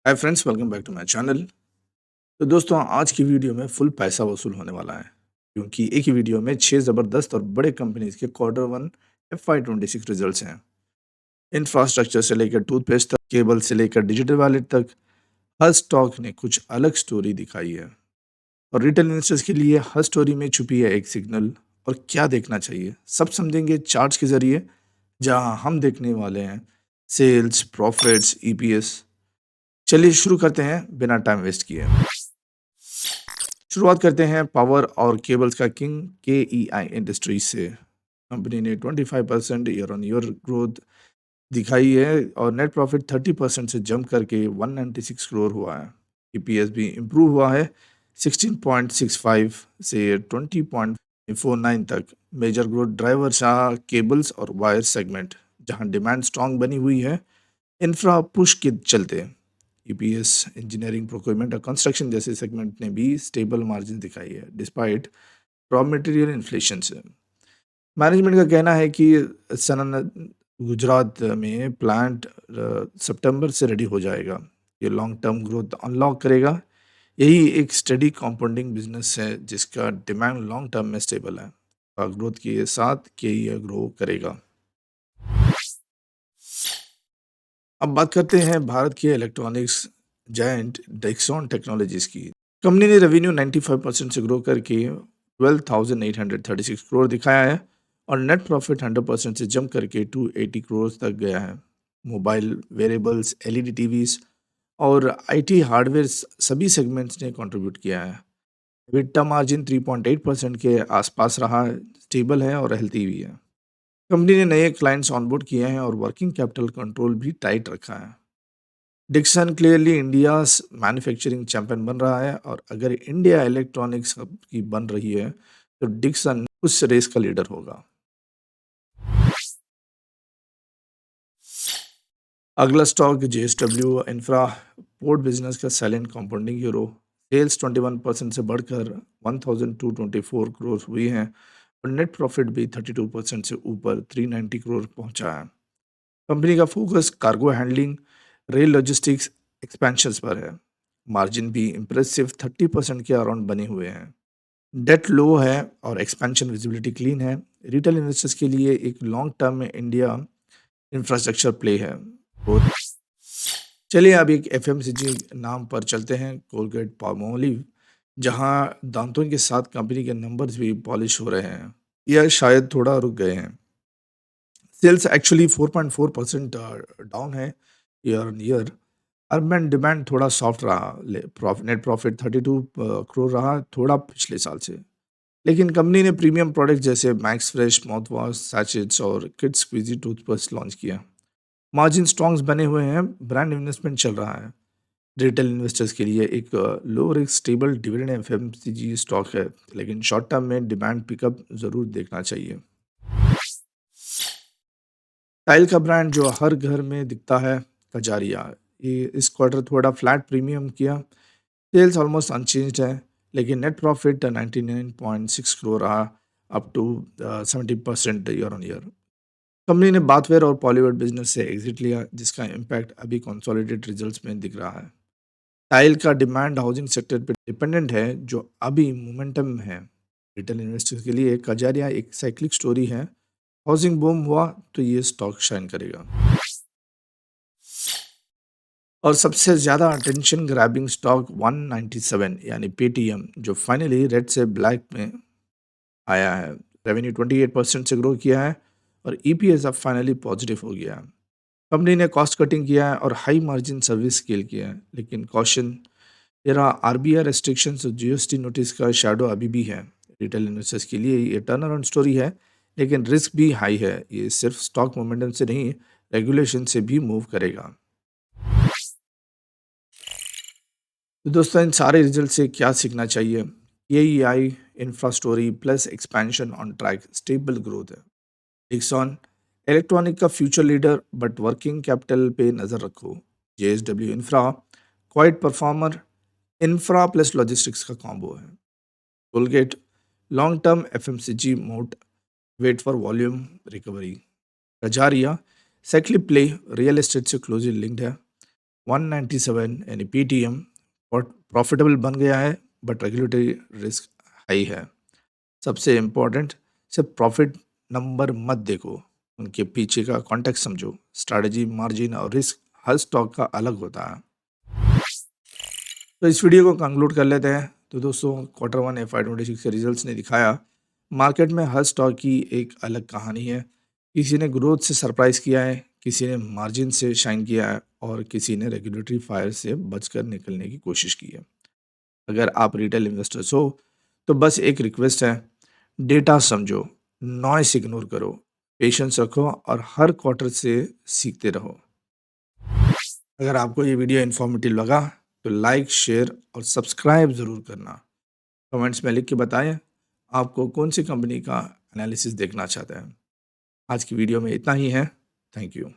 Hi friends, welcome back to my channel. तो दोस्तों, आज की वीडियो में फुल पैसा वसूल होने वाला है, क्योंकि एक ही वीडियो में 6 ज़बरदस्त और बड़े कंपनीज के क्वार्टर वन FY 26 रिजल्ट्स हैं। इंफ्रास्ट्रक्चर से लेकर टूथपेस्ट तक, केबल से लेकर डिजिटल वॉलेट तक, हर स्टॉक ने कुछ अलग स्टोरी दिखाई है। और रिटेल इन्वेस्टर्स के लिए हर स्टोरी में छुपी है एक सिग्नल। और क्या देखना चाहिए, सब समझेंगे चार्ट्स के जरिए, जहां हम देखने वाले हैं सेल्स, प्रॉफिट्स, EPS। चलिए शुरू करते हैं बिना टाइम वेस्ट किए। शुरुआत करते हैं पावर और केबल्स का किंग KEI इंडस्ट्रीज से। कंपनी ने 25% ईयर ऑन ईयर ग्रोथ दिखाई है और नेट प्रॉफिट 30% से जंप करके 196 करोड़ हुआ है। EPS भी इम्प्रूव हुआ है 16.65 से 20.49 तक। मेजर ग्रोथ ड्राइवर रहा केबल्स और वायर सेगमेंट, जहां डिमांड स्ट्रांग बनी हुई है इंफ्रा पुश के चलते। EPS, इंजीनियरिंग, प्रोक्योरमेंट और कंस्ट्रक्शन जैसे सेगमेंट ने भी स्टेबल मार्जिन दिखाई है डिस्पाइट रॉ मटेरियल इन्फ्लेशन से। मैनेजमेंट का कहना है कि सनन गुजरात में प्लांट सितंबर से रेडी हो जाएगा। ये लॉन्ग टर्म ग्रोथ अनलॉक करेगा। यही एक स्टडी कंपाउंडिंग बिजनेस है जिसका डिमांड लॉन्ग टर्म में स्टेबल है और ग्रोथ के साथ के ये ग्रो करेगा। अब बात करते हैं भारत के इलेक्ट्रॉनिक्स जायंट डेक्सॉन टेक्नोलॉजीज की। कंपनी ने रेवेन्यू 95% से ग्रो करके 12,836 करोड़ दिखाया है और नेट प्रॉफिट 100% से जंप करके 280 करोड़ तक गया है। मोबाइल, वेरेबल्स, LED टीवीज और IT हार्डवेयर सभी सेगमेंट्स ने कंट्रीब्यूट किया है। EBITDA मार्जिन 3.8% के आसपास रहा है, स्टेबल है और हेल्थी भी है। कंपनी ने नए क्लाइंट्स ऑनबोर्ड किए हैं और वर्किंग कैपिटल कंट्रोल भी टाइट रखा है। Dixon clearly India manufacturing champion बन रहा है और अगर इंडिया इलेक्ट्रॉनिक्स हब की बन रही है तो डिक्सन उस रेस का लीडर होगा। अगला stock JSW infra port business का साइलेंट कंपाउंडिंग हीरो। सेल्स 21% से बढ़कर 1224 करोड़ हुई हैं और नेट प्रॉफिट भी 32% से ऊपर 390 करोड़ पहुंचा है। कंपनी का focus cargo handling, rail logistics expansion पर है। मार्जिन भी इम्प्रेसिव 30% के अराउंड बने हुए हैं। डेट लो है और एक्सपेंशन विजिबिलिटी क्लीन है। रिटेल इन्वेस्टर्स के लिए एक लॉन्ग टर्म में इंडिया इंफ्रास्ट्रक्चर प्ले है। और चलिए अब एक FMCG नाम पर चलते हैं, कोलगेट पाल्मोलिव, जहां दांतों के साथ कंपनी के नंबर्स भी पॉलिश हो रहे हैं या शायद थोड़ा रुक गए हैं। सेल्स एक्चुअली 4.4% डाउन है year on year. Urban demand थोड़ा सॉफ्ट रहा। नेट प्रॉफिट 32 करोड़ रहा, थोड़ा पिछले साल से। लेकिन कंपनी ने प्रीमियम प्रोडक्ट जैसे max fresh mouth wash, sachets और किड्स स्क्वीजी टूथपेस्ट लॉन्च किया। मार्जिन स्ट्रॉन्ग्स बने हुए हैं, ब्रांड इन्वेस्टमेंट चल रहा है। रिटेल इन्वेस्टर्स के लिए एक low risk stable dividend FMCG stock है, लेकिन शॉर्ट टर्म में डिमांड पिकअप जरूर देखना चाहिए। टाइल का ब्रांड जो हर घर में दिखता है, कजारिया, ये इस क्वार्टर थोड़ा फ्लैट प्रीमियम किया। सेल्स ऑलमोस्ट अनचेंज्ड है, लेकिन नेट प्रॉफिट 99.6 करोड़ रहा, up to 70% year on year. Company ने बाथवेयर और पॉलीवुड बिजनेस से एग्जिट लिया, जिसका इम्पैक्ट अभी कंसोलिडेटेड रिजल्ट्स में दिख रहा है। टाइल का डिमांड हाउसिंग सेक्टर पर डिपेंडेंट है, जो अभी मोमेंटम है। रिटेल इन्वेस्टर्स के लिए कजारिया एक साइक्लिक स्टोरी है। हाउसिंग बूम हुआ तो ये स्टॉक शाइन करेगा। और सबसे ज़्यादा अटेंशन ग्रैबिंग स्टॉक 197 यानी पेटीएम, जो फाइनली रेड से ब्लैक में आया है। रेवेन्यू 28% से ग्रो किया है और EPS अब फाइनली पॉजिटिव हो गया है। कंपनी ने कॉस्ट कटिंग किया है और हाई मार्जिन सर्विस स्केल किया है, लेकिन कॉशन, तेरा RBI रेस्ट्रिक्शंस और GST नोटिस का शैडो अभी भी है। रिटेल इन्वेस्टर्स के लिए ये टर्न अराउंड स्टोरी है, लेकिन रिस्क भी हाई है। ये सिर्फ स्टॉक मोमेंटम से नहीं, रेगुलेशन से भी मूव करेगा। तो दोस्तों, इन सारे रिजल्ट से क्या सीखना चाहिए? AEI infra story plus expansion on track, stable growth है। डिक्सन इलेक्ट्रॉनिक का future leader, but working capital पे नज़र रखो। JSW infra quite performer, infra plus logistics का कॉम्बो है। Colgate long term FMCG mode, wait for volume recovery. Kajaria cyclic play, real estate से closely linked है। 197 यानी पीटीएम और प्रॉफिटेबल बन गया है, बट रेगुलेटरी रिस्क हाई है। सबसे इम्पोर्टेंट, सिर्फ प्रॉफिट नंबर मत देखो, उनके पीछे का कॉन्टेक्स्ट समझो। स्ट्रैटेजी, मार्जिन और रिस्क हर स्टॉक का अलग होता है। तो इस वीडियो को कंक्लूड कर लेते हैं। तो दोस्तों, Q1 FY26 के रिजल्ट्स ने दिखाया मार्केट में हर स्टॉक की एक अलग कहानी है। किसी ने ग्रोथ से सरप्राइज किया है, किसी ने मार्जिन से शाइन किया है और किसी ने रेगुलेटरी फायर से बचकर निकलने की कोशिश की है। अगर आप रिटेल इन्वेस्टर्स हो तो बस एक रिक्वेस्ट है, डेटा समझो, नॉइस इग्नोर करो, पेशेंस रखो और हर क्वार्टर से सीखते रहो। अगर आपको ये वीडियो इन्फॉर्मेटिव लगा तो लाइक, शेयर और सब्सक्राइब ज़रूर करना। कमेंट्स में लिख के बताएं आपको कौन सी कंपनी का एनालिसिस देखना चाहते हैं। आज की वीडियो में इतना ही है। Thank you.